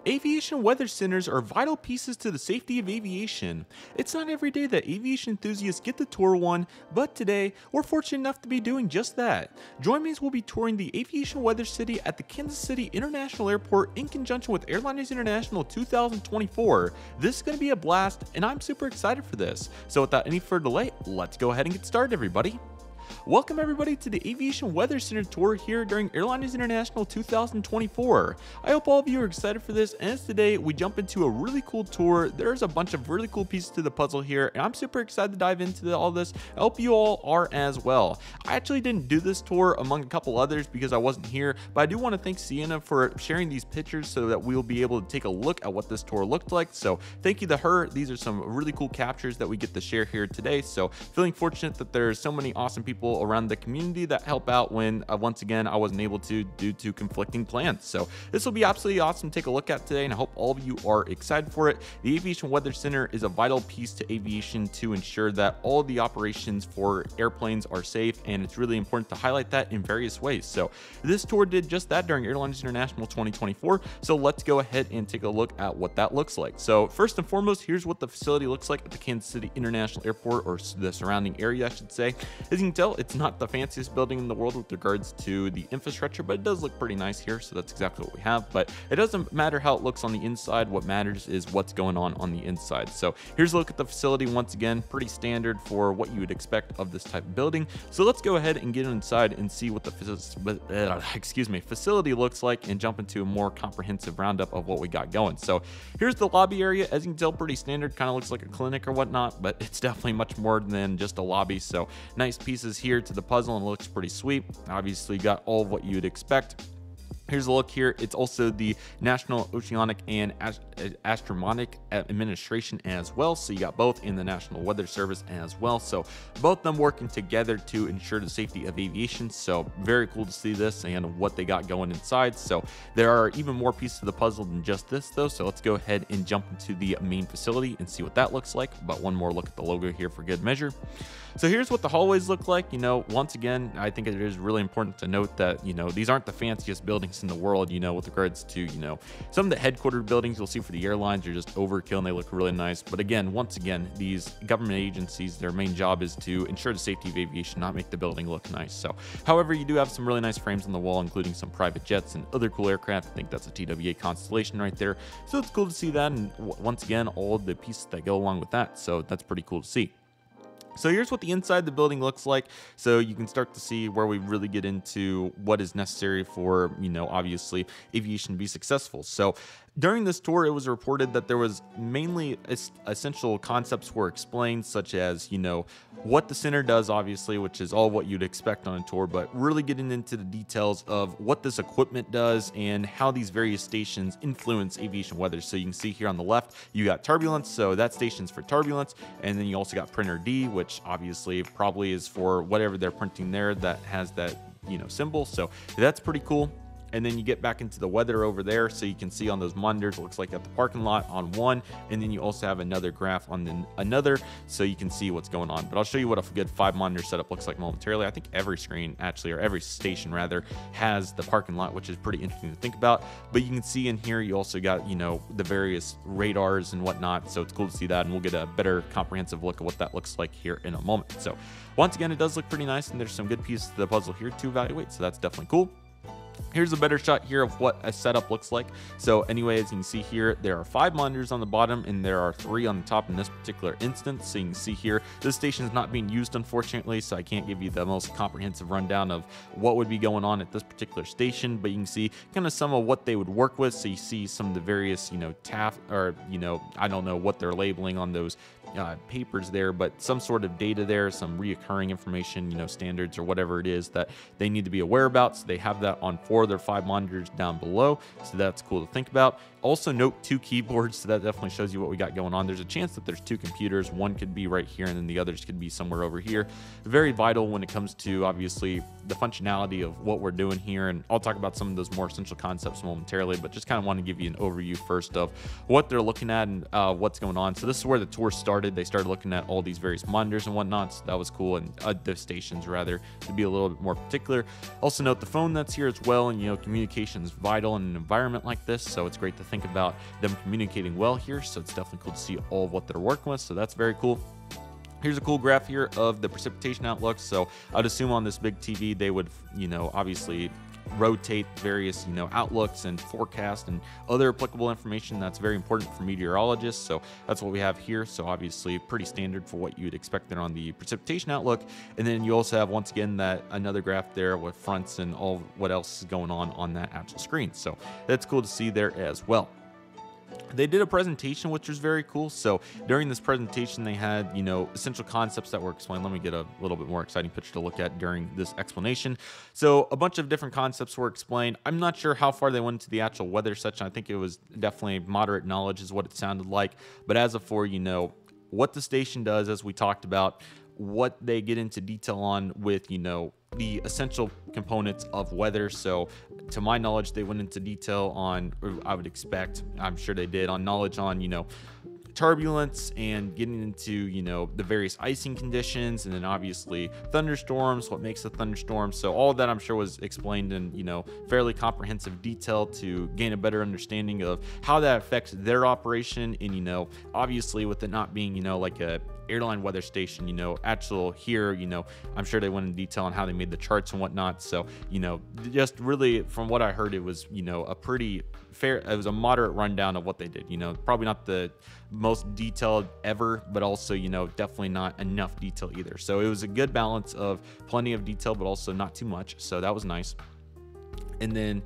Aviation weather centers are vital pieces to the safety of aviation. It's not every day that aviation enthusiasts get to tour one, but today we're fortunate enough to be doing just that. Join me as we'll be touring the Aviation Weather City at the Kansas City International Airport in conjunction with Airliners International 2024. This is going to be a blast, and I'm super excited for this. So without any further delay, let's go ahead and get started, everybody. Welcome everybody to the Aviation Weather Center tour here during Airliners International 2024. I hope all of you are excited for this, and as today we jump into a really cool tour. There's a bunch of really cool pieces to the puzzle here, and I'm super excited to dive into all this. I hope you all are as well. I actually didn't do this tour among a couple others because I wasn't here, but I do want to thank Sienna for sharing these pictures so that we'll be able to take a look at what this tour looked like. So thank you to her. These are some really cool captures that we get to share here today. So feeling fortunate that there's so many awesome people around the community that help out when once again I wasn't able to due to conflicting plans. So this will be absolutely awesome to take a look at today, and I hope all of you are excited for it. The Aviation Weather Center is a vital piece to aviation to ensure that all of the operations for airplanes are safe, and it's really important to highlight that in various ways. So this tour did just that during Airliners International 2024. So let's go ahead and take a look at what that looks like. So first and foremost, here's what the facility looks like at the Kansas City International Airport, or the surrounding area I should say. As you can tell, it's not the fanciest building in the world with regards to the infrastructure, but it does look pretty nice here, so that's exactly what we have. But it doesn't matter how it looks on the inside. What matters is what's going on the inside. So here's a look at the facility. Once again, pretty standard for what you would expect of this type of building. So let's go ahead and get inside and see what the facility looks like and jump into a more comprehensive roundup of what we got going. So here's the lobby area. As you can tell, pretty standard, kind of looks like a clinic or whatnot, but it's definitely much more than just a lobby. So nice pieces here to the puzzle, and it looks pretty sweet. Obviously got all of what you'd expect. Here's a look here. It's also the National Oceanic and Astronomic Administration as well. So you got both in the National Weather Service as well. So both of them working together to ensure the safety of aviation. So very cool to see this and what they got going inside. So there are even more pieces of the puzzle than just this though. So let's go ahead and jump into the main facility and see what that looks like. But one more look at the logo here for good measure. So here's what the hallways look like. Once again, I think it is really important to note that, these aren't the fanciest buildings in the world, with regards to, some of the headquartered buildings you'll see for the airlines are just overkill and they look really nice. But again, once again, these government agencies, their main job is to ensure the safety of aviation, not make the building look nice. So, however, you do have some really nice frames on the wall, including some private jets and other cool aircraft. I think that's a TWA Constellation right there. So it's cool to see that. And once again, all the pieces that go along with that. So that's pretty cool to see. So here's what the inside of the building looks like. So you can start to see where we really get into what is necessary for, obviously aviation to be successful. So during this tour, it was reported that there was mainly essential concepts were explained, such as, what the center does, obviously, which is all what you'd expect on a tour, but really getting into the details of what this equipment does and how these various stations influence aviation weather. So you can see here on the left, you got turbulence. So that station's for turbulence. And then you also got printer D, which obviously probably is for whatever they're printing there that has that, symbol. So that's pretty cool. And then you get back into the weather over there, so you can see on those monitors, it looks like at the parking lot on one, and then you also have another graph on another, so you can see what's going on. But I'll show you what a good 5-monitor setup looks like momentarily. I think every screen actually, or every station rather, has the parking lot, which is pretty interesting to think about. But you can see in here, you also got, the various radars and whatnot, so it's cool to see that, and we'll get a better comprehensive look at what that looks like here in a moment. So once again, it does look pretty nice, and there's some good pieces to the puzzle here to evaluate, so that's definitely cool. Here's a better shot here of what a setup looks like. So anyway, as you can see here, there are 5 monitors on the bottom and there are 3 on the top in this particular instance. So you can see here, this station is not being used, unfortunately, so I can't give you the most comprehensive rundown of what would be going on at this particular station, but you can see kind of some of what they would work with. So you see some of the various, TAF, or, I don't know what they're labeling on those papers there, but some sort of data there, some reoccurring information, standards or whatever it is that they need to be aware about. So they have that on 4 of their 5 monitors down below. So that's cool to think about. Also note 2 keyboards, so that definitely shows you what we got going on. There's a chance that there's 2 computers. One could be right here and then the others could be somewhere over here. Very vital when it comes to obviously the functionality of what we're doing here, and I'll talk about some of those more essential concepts momentarily, but just kind of want to give you an overview first of what they're looking at and what's going on. So this is where the tour started. They started looking at all these various monitors and whatnot, so that was cool, and the stations rather, to be a little bit more particular. Also note the phone that's here as well. well, and communication is vital in an environment like this, so it's great to think about them communicating well here. So it's definitely cool to see all of what they're working with, so that's very cool. Here's a cool graph here of the precipitation outlook. So I'd assume on this big TV they would obviously rotate various outlooks and forecast and other applicable information that's very important for meteorologists. So that's what we have here. So obviously pretty standard for what you'd expect there on the precipitation outlook. And then you also have, once again, that another graph there with fronts and all what else is going on that actual screen. So that's cool to see there as well. They did a presentation, which was very cool. So during this presentation, they had, essential concepts that were explained. Let me get a little bit more exciting picture to look at during this explanation. So a bunch of different concepts were explained. I'm not sure how far they went into the actual weather section. I think it was definitely moderate knowledge is what it sounded like. But as of for, what the station does, as we talked about, what they get into detail on with, the essential components of weather. So to my knowledge, they went into detail on, or I would expect, I'm sure they did, on knowledge on, turbulence and getting into, the various icing conditions, and then obviously thunderstorms, what makes a thunderstorm. So all of that I'm sure was explained in, fairly comprehensive detail to gain a better understanding of how that affects their operation. And, obviously with it not being, like a airline weather station, actual here, I'm sure they went in detail on how they made the charts and whatnot. So, just really from what I heard, it was, a pretty fair, it was a moderate rundown of what they did, probably not the most detailed ever, but also, definitely not enough detail either. So it was a good balance of plenty of detail, but also not too much. So that was nice. And then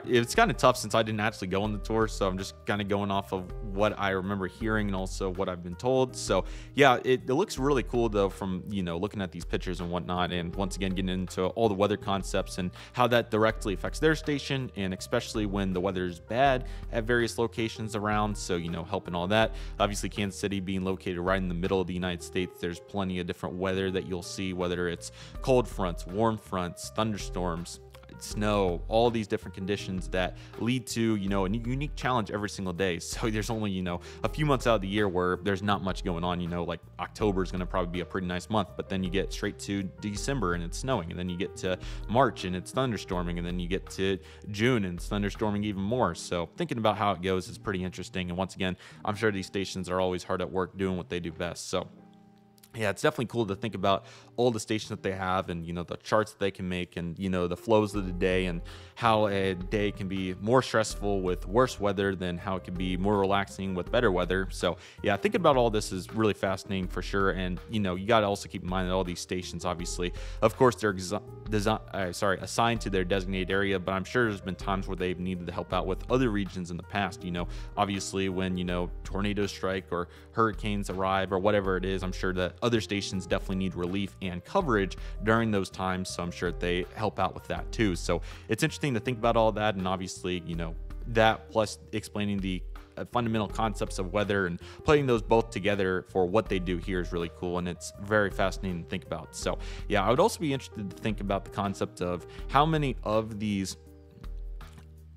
it's kind of tough since I didn't actually go on the tour, so I'm just kind of going off of what I remember hearing and also what I've been told. So yeah, it looks really cool though from looking at these pictures and whatnot, and once again getting into all the weather concepts and how that directly affects their station, and especially when the weather is bad at various locations around. So helping all that. Obviously Kansas City being located right in the middle of the United States, there's plenty of different weather that you'll see, whether it's cold fronts, warm fronts, thunderstorms, snow, all these different conditions that lead to, a unique challenge every single day. So there's only, a few months out of the year where there's not much going on, like October is going to probably be a pretty nice month, but then you get straight to December and it's snowing, and then you get to March and it's thunderstorming, and then you get to June and it's thunderstorming even more. So thinking about how it goes is pretty interesting. And once again, I'm sure these stations are always hard at work doing what they do best. So yeah, it's definitely cool to think about all the stations that they have, and the charts that they can make, and the flows of the day, and how a day can be more stressful with worse weather than how it can be more relaxing with better weather. So yeah, thinking about all this is really fascinating for sure. And you got to also keep in mind that all these stations, obviously, of course, they're assigned to their designated area, but I'm sure there's been times where they've needed to help out with other regions in the past. Obviously when tornadoes strike or hurricanes arrive or whatever it is, I'm sure that other stations definitely need relief and coverage during those times. So I'm sure they help out with that too. So it's interesting to think about all that, and obviously, that plus explaining the fundamental concepts of weather and putting those both together for what they do here is really cool, and it's very fascinating to think about. So yeah, I would also be interested to think about the concept of how many of these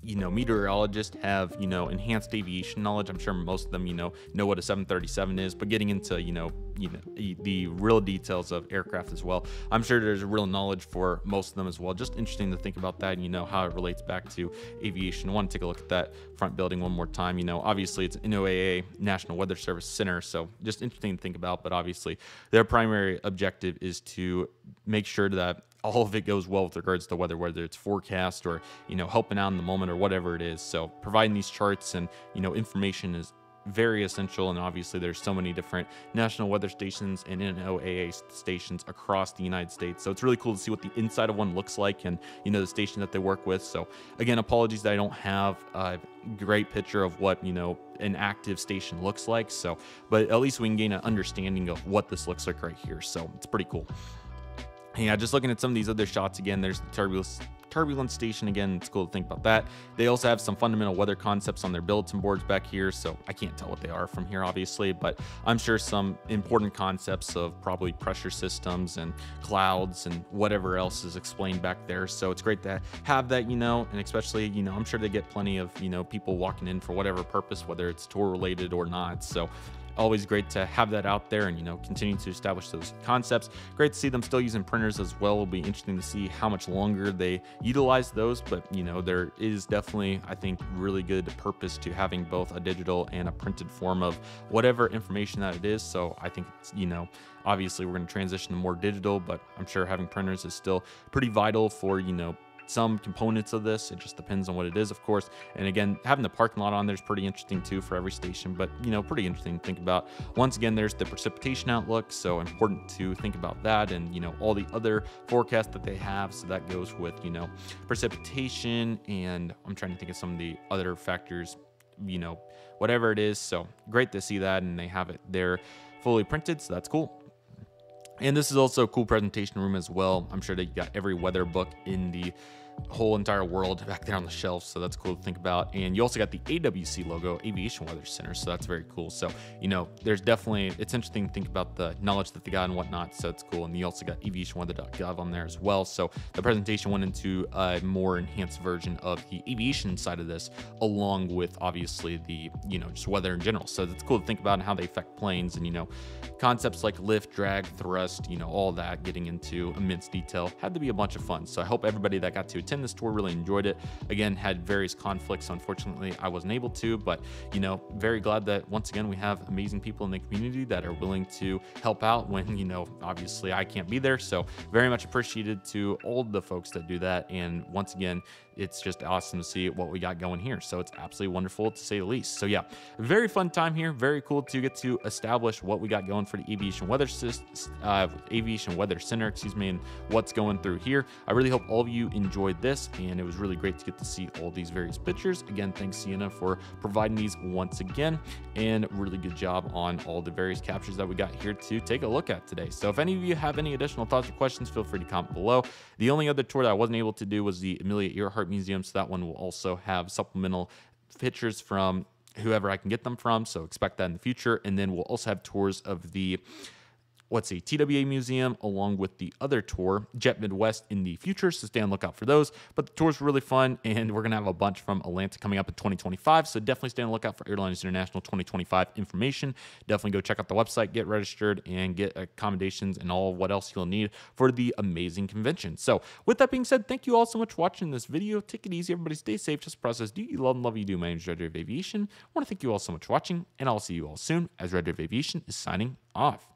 meteorologists have, enhanced aviation knowledge. I'm sure most of them, know what a 737 is, but getting into, the real details of aircraft as well, I'm sure there's real knowledge for most of them as well. Just interesting to think about that, how it relates back to aviation. I want to take a look at that front building one more time. Obviously it's NOAA, National Weather Service Center, so just interesting to think about, but obviously their primary objective is to make sure that all of it goes well with regards to weather, whether it's forecast or, helping out in the moment or whatever it is. So providing these charts and, information is very essential. And obviously there's so many different national weather stations and NOAA stations across the United States. So it's really cool to see what the inside of one looks like, and, the station that they work with. So again, apologies that I don't have a great picture of what, an active station looks like. So, but at least we can gain an understanding of what this looks like right here. So it's pretty cool. Yeah, just looking at some of these other shots again, there's the turbulence station again. It's cool to think about that. They also have some fundamental weather concepts on their bulletin boards back here, so I can't tell what they are from here obviously, but I'm sure some important concepts of probably pressure systems and clouds and whatever else is explained back there. So it's great to have that, and especially, I'm sure they get plenty of, people walking in for whatever purpose, whether it's tour related or not. So always great to have that out there and, you know, continue to establish those concepts. Great to see them still using printers as well. It'll be interesting to see how much longer they utilize those, but, you know, there is definitely, I think, really good purpose to having both a digital and a printed form of whatever information that it is. So I think it's, you know, obviously we're going to transition to more digital, but I'm sure having printers is still pretty vital for, you know, some components of this. It just depends on what it is, of course. And again, having the parking lot on there is pretty interesting too for every station, but, you know, pretty interesting to think about. Once again, there's the precipitation outlook, so important to think about that, and, you know, all the other forecasts that they have. So that goes with, you know, precipitation, and I'm trying to think of some of the other factors, you know, whatever it is. So great to see that, and they have it there fully printed, so that's cool. And this is also a cool presentation room as well. I'm sure that you got every weather book in the whole entire world back there on the shelf, so that's cool to think about. And you also got the AWC logo, Aviation Weather Center, so that's very cool. So, you know, there's definitely, it's interesting to think about the knowledge that they got and whatnot, so it's cool. And you also got aviationweather.gov on there as well. So the presentation went into a more enhanced version of the aviation side of this, along with obviously the, you know, just weather in general. So it's cool to think about and how they affect planes, and, you know, concepts like lift, drag, thrust, you know, all that, getting into immense detail. Had to be a bunch of fun. So I hope everybody that got to attend this tour really enjoyed it. Again, had various conflicts. Unfortunately, I wasn't able to, but, you know, very glad that once again we have amazing people in the community that are willing to help out when, you know, obviously I can't be there. So very much appreciated to all the folks that do that. And once again, it's just awesome to see what we got going here. So it's absolutely wonderful, to say the least. So yeah, very fun time here. Very cool to get to establish what we got going for the Aviation Weather Center, excuse me, and what's going through here. I really hope all of you enjoyed this, and it was really great to get to see all these various pictures. Again, thanks Sienna for providing these once again, and really good job on all the various captures that we got here to take a look at today. So if any of you have any additional thoughts or questions, feel free to comment below. The only other tour that I wasn't able to do was the Amelia Earhart Museum, so that one will also have supplemental pictures from whoever I can get them from, so expect that in the future. And then we'll also have tours of the TWA Museum, along with the other tour, Jet Midwest, in the future, so stay on the lookout for those. But the tours were really fun, and we're going to have a bunch from Atlanta coming up in 2025, so definitely stay on the lookout for Airliners International 2025 information. Definitely go check out the website, get registered, and get accommodations and all what else you'll need for the amazing convention. So with that being said, thank you all so much for watching this video. Take it easy, everybody. Stay safe. Just process. Do you love and love you do. My name is Redriv Aviation. I want to thank you all so much for watching, and I'll see you all soon as Redriv Aviation is signing off.